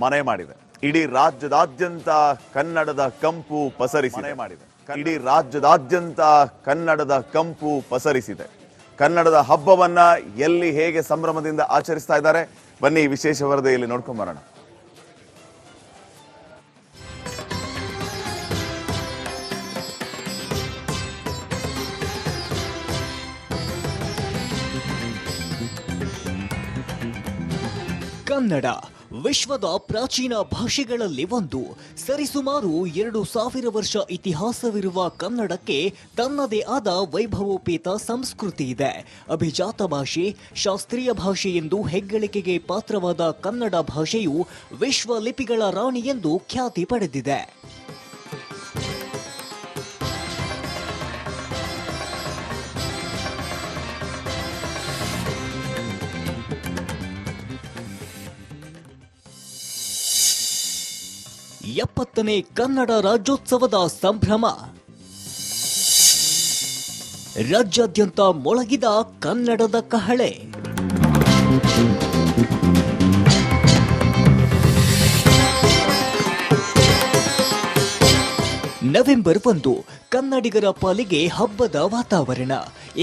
ಮನೆ ಮಾಡಿದೆ. ಇಡೀ ರಾಜ್ಯದಾದ್ಯಂತ ಕನ್ನಡದ ಕಂಪು ಪಸರಿಸಿದೆ. ಇಡೀ ರಾಜ್ಯದಾದ್ಯಂತ ಕನ್ನಡದ ಕಂಪು ಪಸರಿಸಿದೆ. ಕನ್ನಡದ ಹಬ್ಬವನ್ನ ಎಲ್ಲಿ ಹೇಗೆ ಸಂಭ್ರಮದಿಂದ ಆಚರಿಸ್ತಾ ಇದ್ದಾರೆ ಬನ್ನಿ ವಿಶೇಷ ವರದಿಯಲ್ಲಿ ನೋಡ್ಕೊಂಡು ಬರೋಣ. ಕನ್ನಡ ವಿಶ್ವದ ಪ್ರಾಚೀನ ಭಾಷೆಗಳಲ್ಲಿ ಒಂದು. ಸರಿಸುಮಾರು 2000 ವರ್ಷ ಇತಿಹಾಸವಿರುವ ಕನ್ನಡಕ್ಕೆ ತನ್ನದೇ ಆದ ವೈಭವೋಪೇತ ಸಂಸ್ಕೃತಿ ಇದೆ. ಅಭಿಜಾತ ಭಾಷೆ, ಶಾಸ್ತ್ರೀಯ ಭಾಷೆ ಎಂದು ಹೆಗ್ಗಳಿಕೆಗೆ ಪಾತ್ರವಾದ ಕನ್ನಡ ಭಾಷೆಯು ವಿಶ್ವ ಲಿಪಿಗಳ ರಾಣಿ ಎಂದು ಖ್ಯಾತಿ ಪಡೆದಿದೆ. ಎಪ್ಪತ್ತನೇ ಕನ್ನಡ ರಾಜ್ಯೋತ್ಸವದ ಸಂಭ್ರಮ. ರಾಜ್ಯಾದ್ಯಂತ ಮೊಳಗಿದ ಕನ್ನಡದ ಕಹಳೆ. ನವೆಂಬರ್ 1 ಕನ್ನಡಿಗರ ಪಾಲಿಗೆ ಹಬ್ಬದ ವಾತಾವರಣ.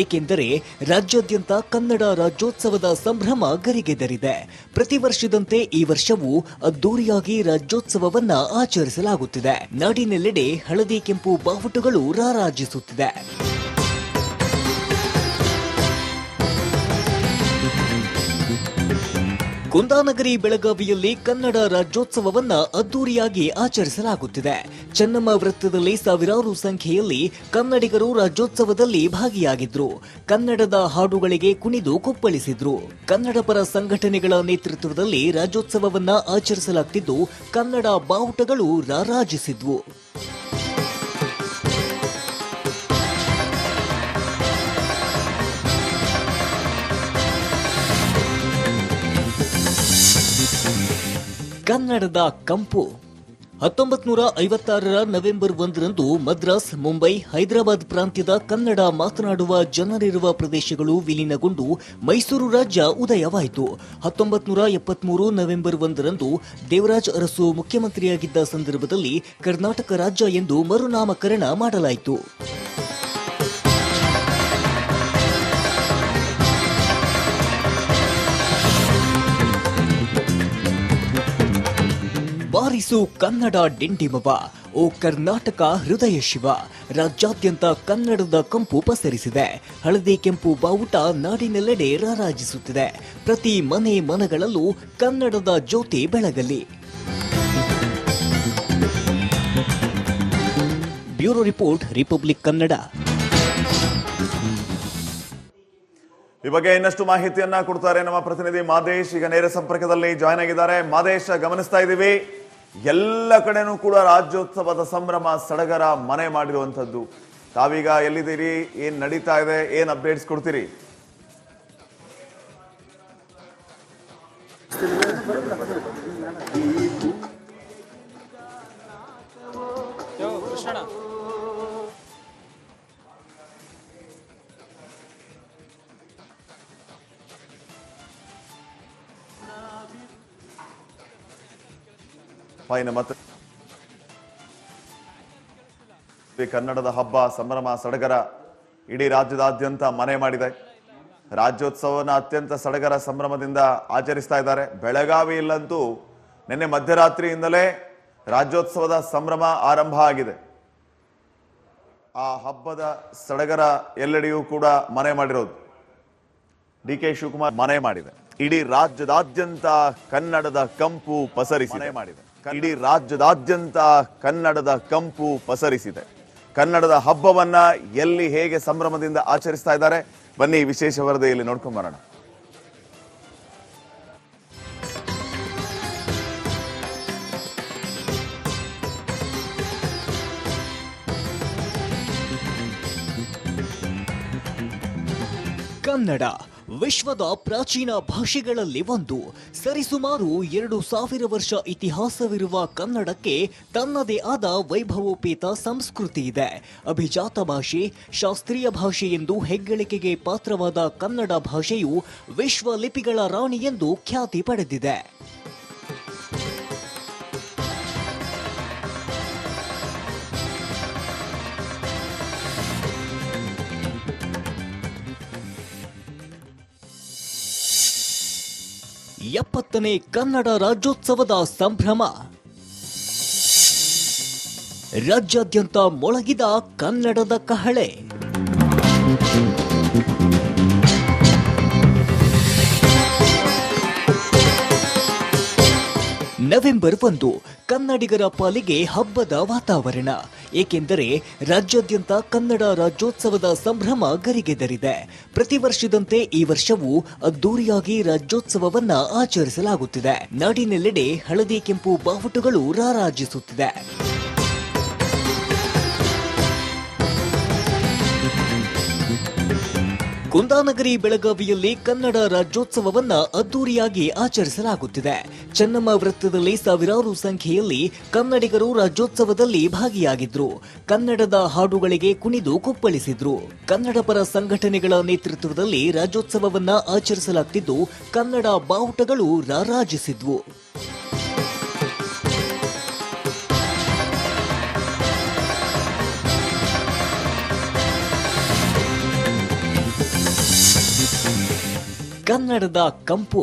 ಏಕೆಂದರೆ ರಾಜ್ಯಾದ್ಯಂತ ಕನ್ನಡ ರಾಜ್ಯೋತ್ಸವದ ಸಂಭ್ರಮ ಗರಿಗೆದರಿದೆ. ಪ್ರತಿ ವರ್ಷದಂತೆ ಈ ವರ್ಷವೂ ಅದ್ದೂರಿಯಾಗಿ ರಾಜ್ಯೋತ್ಸವವನ್ನ ಆಚರಿಸಲಾಗುತ್ತಿದೆ. ನಾಡಿನೆಲ್ಲೆಡೆ ಹಳದಿ ಕೆಂಪು ಬಾವುಟಗಳು ರಾರಾಜಿಸುತ್ತಿದೆ. ಕುಂದಾನಗರಿ ಬೆಳಗಾವಿಯಲ್ಲಿ ಕನ್ನಡ ರಾಜ್ಯೋತ್ಸವವನ್ನ ಅದ್ದೂರಿಯಾಗಿ ಆಚರಿಸಲಾಗುತ್ತಿದೆ. ಚೆನ್ನಮ್ಮ ವೃತ್ತದಲ್ಲಿ ಸಾವಿರಾರು ಸಂಖ್ಯೆಯಲ್ಲಿ ಕನ್ನಡಿಗರು ರಾಜ್ಯೋತ್ಸವದಲ್ಲಿ ಭಾಗಿಯಾಗಿದ್ರು. ಕನ್ನಡದ ಹಾಡುಗಳಿಗೆ ಕುಣಿದು ಕುಪ್ಪಳಿಸಿದ್ರು. ಕನ್ನಡ ಪರ ಸಂಘಟನೆಗಳ ನೇತೃತ್ವದಲ್ಲಿ ರಾಜ್ಯೋತ್ಸವವನ್ನ ಆಚರಿಸಲಾಗುತ್ತಿದ್ದು ಕನ್ನಡ ಬಾವುಟಗಳು ರಾರಾಜಿಸಿದ್ವು. ಕನ್ನಡದ ಕಂಪು. 1956 ನವೆಂಬರ್ 1 ಮದ್ರಾಸ್, ಮುಂಬೈ, ಹೈದರಾಬಾದ್ ಪ್ರಾಂತ್ಯದ ಕನ್ನಡ ಮಾತನಾಡುವ ಜನರಿರುವ ಪ್ರದೇಶಗಳು ವಿಲೀನಗೊಂಡು ಮೈಸೂರು ರಾಜ್ಯ ಉದಯವಾಯಿತು. 1973 ನವೆಂಬರ್ 1 ದೇವರಾಜ ಅರಸು ಮುಖ್ಯಮಂತ್ರಿಯಾಗಿದ್ದ ಸಂದರ್ಭದಲ್ಲಿ ಕರ್ನಾಟಕ ರಾಜ್ಯ ಎಂದು ಮರುನಾಮಕರಣ ಮಾಡಲಾಯಿತು. ಬಾರಿಸು ಕನ್ನಡ ಡಿಂಡಿಮವ, ಓ ಕರ್ನಾಟಕ ಹೃದಯ ಶಿವ. ರಾಜ್ಯಾದ್ಯಂತ ಕನ್ನಡದ ಕಂಪು ಪಸರಿಸಿದೆ. ಹಳದಿ ಕೆಂಪು ಬಾವುಟ ನಾಡಿನೆಲ್ಲೆಡೆ ರಾರಾಜಿಸುತ್ತಿದೆ. ಪ್ರತಿ ಮನೆ ಮನಗಳಲ್ಲೂ ಕನ್ನಡದ ಜ್ಯೋತಿ ಬೆಳಗಲಿ. Bureau report, Republic Kannada. ಈ ಬಗ್ಗೆ ಇನ್ನಷ್ಟು ಮಾಹಿತಿಯನ್ನ ಕೊಡ್ತಾರೆ ನಮ್ಮ ಪ್ರತಿನಿಧಿ ಮಾದೇಶ್. ಈಗ ನೇರ ಸಂಪರ್ಕದಲ್ಲಿ ಜಾಯ್ನ್ ಆಗಿದ್ದಾರೆ. ಮಾದೇಶ್, ಗಮನಿಸ್ತಾ ಇದ್ದೀವಿ ಎಲ್ಲ ಕಡೆನೂ ಕೂಡ ರಾಜ್ಯೋತ್ಸವದ ಸಂಭ್ರಮ ಸಡಗರ ಮನೆ ಮಾಡಿರುವಂತದ್ದು. ತಾವೀಗ ಎಲ್ಲಿದ್ದೀರಿ, ಏನ್ ನಡೀತಾ ಇದೆ, ಏನ್ ಅಪ್ಡೇಟ್ಸ್ ಕೊಡ್ತೀರಿ? ಮತ್ತೆ ಕನ್ನಡದ ಹಬ್ಬ ಸಂಭ್ರಮ ಸಡಗರ ಇಡೀ ರಾಜ್ಯದಾದ್ಯಂತ ಮನೆ ಮಾಡಿದೆ. ರಾಜ್ಯೋತ್ಸವನ ಅತ್ಯಂತ ಸಡಗರ ಸಂಭ್ರಮದಿಂದ ಆಚರಿಸ್ತಾ ಇದ್ದಾರೆ. ಬೆಳಗಾವಿಯಲ್ಲಂತೂ ನಿನ್ನೆ ಮಧ್ಯರಾತ್ರಿಯಿಂದಲೇ ರಾಜ್ಯೋತ್ಸವದ ಸಂಭ್ರಮ ಆರಂಭ ಆಗಿದೆ. ಆ ಹಬ್ಬದ ಸಡಗರ ಎಲ್ಲೆಡೆಯೂ ಕೂಡ ಮನೆ ಮಾಡಿರೋದು. ಡಿ ಕೆ ಶಿವಕುಮಾರ್ ಮನೆ ಮಾಡಿದೆ. ಇಡೀ ರಾಜ್ಯದಾದ್ಯಂತ ಕನ್ನಡದ ಕಂಪು ಪಸರಿಸಿದೆ. ಇಡೀ ರಾಜ್ಯದಾದ್ಯಂತ ಕನ್ನಡದ ಕಂಪು ಪಸರಿಸಿದೆ. ಕನ್ನಡದ ಹಬ್ಬವನ್ನ ಎಲ್ಲಿ ಹೇಗೆ ಸಂಭ್ರಮದಿಂದ ಆಚರಿಸ್ತಾ ಇದ್ದಾರೆ ಬನ್ನಿ ವಿಶೇಷ ವರದಿಯಲ್ಲಿ ನೋಡ್ಕೊಂಡು ಬರೋಣ. ಕನ್ನಡ ವಿಶ್ವದ ಪ್ರಾಚೀನ ಭಾಷೆಗಳಲ್ಲಿ ಒಂದು. ಸರಿಸುಮಾರು 2000 ವರ್ಷ ಇತಿಹಾಸವಿರುವ ಕನ್ನಡಕ್ಕೆ ತನ್ನದೇ ಆದ ವೈಭವೋಪೇತ ಸಂಸ್ಕೃತಿ ಇದೆ. ಅಭಿಜಾತ ಭಾಷೆ, ಶಾಸ್ತ್ರೀಯ ಭಾಷೆ ಎಂದು ಹೆಗ್ಗಳಿಕೆಗೆ ಪಾತ್ರವಾದ ಕನ್ನಡ ಭಾಷೆಯು ವಿಶ್ವ ಲಿಪಿಗಳ ರಾಣಿ ಎಂದು ಖ್ಯಾತಿ ಪಡೆದಿದೆ. 70ನೇ ಕನ್ನಡ ರಾಜ್ಯೋತ್ಸವದ ಸಂಭ್ರಮ. ರಾಜ್ಯಾದ್ಯಂತ ಮೊಳಗಿದ ಕನ್ನಡದ ಕಹಳೆ. ನವೆಂಬರ್ 1 ಕನ್ನಡಿಗರ ಪಾಲಿಗೆ ಹಬ್ಬದ ವಾತಾವರಣ. ಏಕೆಂದರೆ ರಾಜ್ಯಾದ್ಯಂತ ಕನ್ನಡ ರಾಜ್ಯೋತ್ಸವದ ಸಂಭ್ರಮ ಗರಿಗೆದರಿದೆ. ಪ್ರತಿ ವರ್ಷದಂತೆ ಈ ವರ್ಷವೂ ಅದ್ದೂರಿಯಾಗಿ ರಾಜ್ಯೋತ್ಸವವನ್ನ ಆಚರಿಸಲಾಗುತ್ತಿದೆ. ನಾಡಿನೆಲ್ಲೆಡೆ ಹಳದಿ ಕೆಂಪು ಬಾವುಟಗಳು ರಾರಾಜಿಸುತ್ತಿದೆ. ಕುಂದಾನಗರಿ ಬೆಳಗಾವಿಯಲ್ಲಿ ಕನ್ನಡ ರಾಜ್ಯೋತ್ಸವವನ್ನ ಅದ್ದೂರಿಯಾಗಿ ಆಚರಿಸಲಾಗುತ್ತಿದೆ. ಚೆನ್ನಮ್ಮ ವೃತ್ತದಲ್ಲಿ ಸಾವಿರಾರು ಸಂಖ್ಯೆಯಲ್ಲಿ ಕನ್ನಡಿಗರು ರಾಜ್ಯೋತ್ಸವದಲ್ಲಿ ಭಾಗಿಯಾಗಿದ್ರು. ಕನ್ನಡದ ಹಾಡುಗಳಿಗೆ ಕುಣಿದು ಕುಪ್ಪಳಿಸಿದ್ರು. ಕನ್ನಡ ಪರ ಸಂಘಟನೆಗಳ ನೇತೃತ್ವದಲ್ಲಿ ರಾಜ್ಯೋತ್ಸವವನ್ನ ಆಚರಿಸಲಾಗುತ್ತಿದ್ದು ಕನ್ನಡ ಬಾವುಟಗಳು ರಾರಾಜಿಸಿದ್ವು. ಕನ್ನಡದ ಕಂಪು.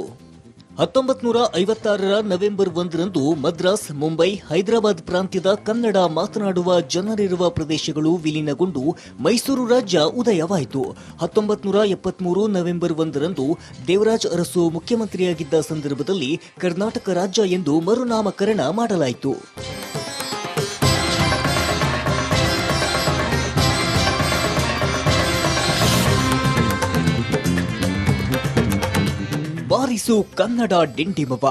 1956ರ ನವೆಂಬರ್ 1ರಂದು ಮದ್ರಾಸ್, ಮುಂಬೈ, ಹೈದರಾಬಾದ್ ಪ್ರಾಂತ್ಯದ ಕನ್ನಡ ಮಾತನಾಡುವ ಜನರಿರುವ ಪ್ರದೇಶಗಳು ವಿಲೀನಗೊಂಡು ಮೈಸೂರು ರಾಜ್ಯ ಉದಯವಾಯಿತು. 1973 ನವೆಂಬರ್ 1ರಂದು ದೇವರಾಜ ಅರಸು ಮುಖ್ಯಮಂತ್ರಿಯಾಗಿದ್ದ ಸಂದರ್ಭದಲ್ಲಿ ಕರ್ನಾಟಕ ರಾಜ್ಯ ಎಂದು ಮರುನಾಮಕರಣ ಮಾಡಲಾಯಿತು. ಬಾರಿಸು ಕನ್ನಡ ಡಿಂಡಿಮವ,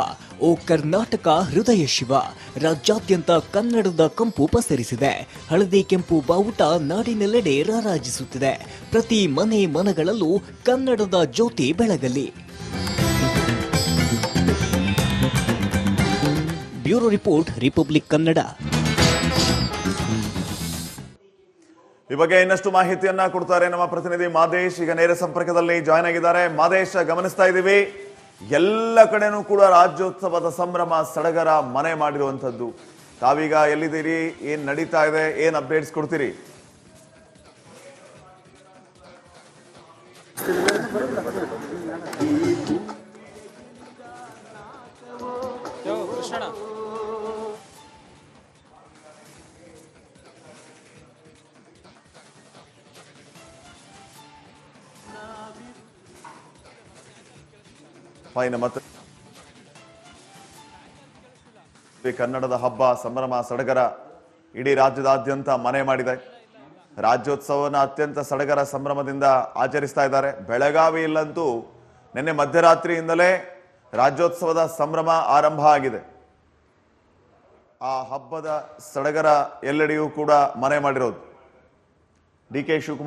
ಓ ಕರ್ನಾಟಕ ಹೃದಯ ಶಿವ. ರಾಜ್ಯಾದ್ಯಂತ ಕನ್ನಡದ ಕಂಪು ಪಸರಿಸಿದೆ. ಹಳದಿ ಕೆಂಪು ಬಾವುಟ ನಾಡಿನೆಲ್ಲೆಡೆ ರಾರಾಜಿಸುತ್ತಿದೆ. ಪ್ರತಿ ಮನೆ ಮನಗಳಲ್ಲೂ ಕನ್ನಡದ ಜ್ಯೋತಿ ಬೆಳಗಲಿ. Bureau report, Republic Kannada. ಈ ಬಗ್ಗೆ ಇನ್ನಷ್ಟು ಮಾಹಿತಿಯನ್ನ ಕೊಡ್ತಾರೆ ನಮ್ಮ ಪ್ರತಿನಿಧಿ ಮಾದೇಶ್. ಈಗ ನೇರ ಸಂಪರ್ಕದಲ್ಲಿ ಜಾಯ್ನ್ ಆಗಿದ್ದಾರೆ. ಮಾದೇಶ್, ಗಮನಿಸ್ತಾ ಇದ್ದೀವಿ ಎಲ್ಲ ಕಡೆನೂ ಕೂಡ ರಾಜ್ಯೋತ್ಸವದ ಸಂಭ್ರಮ ಸಡಗರ ಮನೆ ಮಾಡಿರುವಂತದ್ದು. ತಾವೀಗ ಎಲ್ಲಿದ್ದೀರಿ, ಏನ್ ನಡೀತಾ ಇದೆ, ಏನ್ ಅಪ್ಡೇಟ್ಸ್ ಕೊಡ್ತೀರಿ? ಮತ್ತೆ ಕನ್ನಡದ ಹಬ್ಬ ಸಂಭ್ರಮ ಸಡಗರ ಇಡೀ ರಾಜ್ಯದಾದ್ಯಂತ ಮನೆ ಮಾಡಿದೆ. ರಾಜ್ಯೋತ್ಸವನ ಅತ್ಯಂತ ಸಡಗರ ಸಂಭ್ರಮದಿಂದ ಆಚರಿಸ್ತಾ ಇದ್ದಾರೆ. ಬೆಳಗಾವಿಯಲ್ಲಂತೂ ನಿನ್ನೆ ಮಧ್ಯರಾತ್ರಿಯಿಂದಲೇ ರಾಜ್ಯೋತ್ಸವದ ಸಂಭ್ರಮ ಆರಂಭ ಆಗಿದೆ. ಆ ಹಬ್ಬದ ಸಡಗರ ಎಲ್ಲೆಡೆಯೂ ಕೂಡ ಮನೆ ಮಾಡಿರೋದು. D K Shivakumar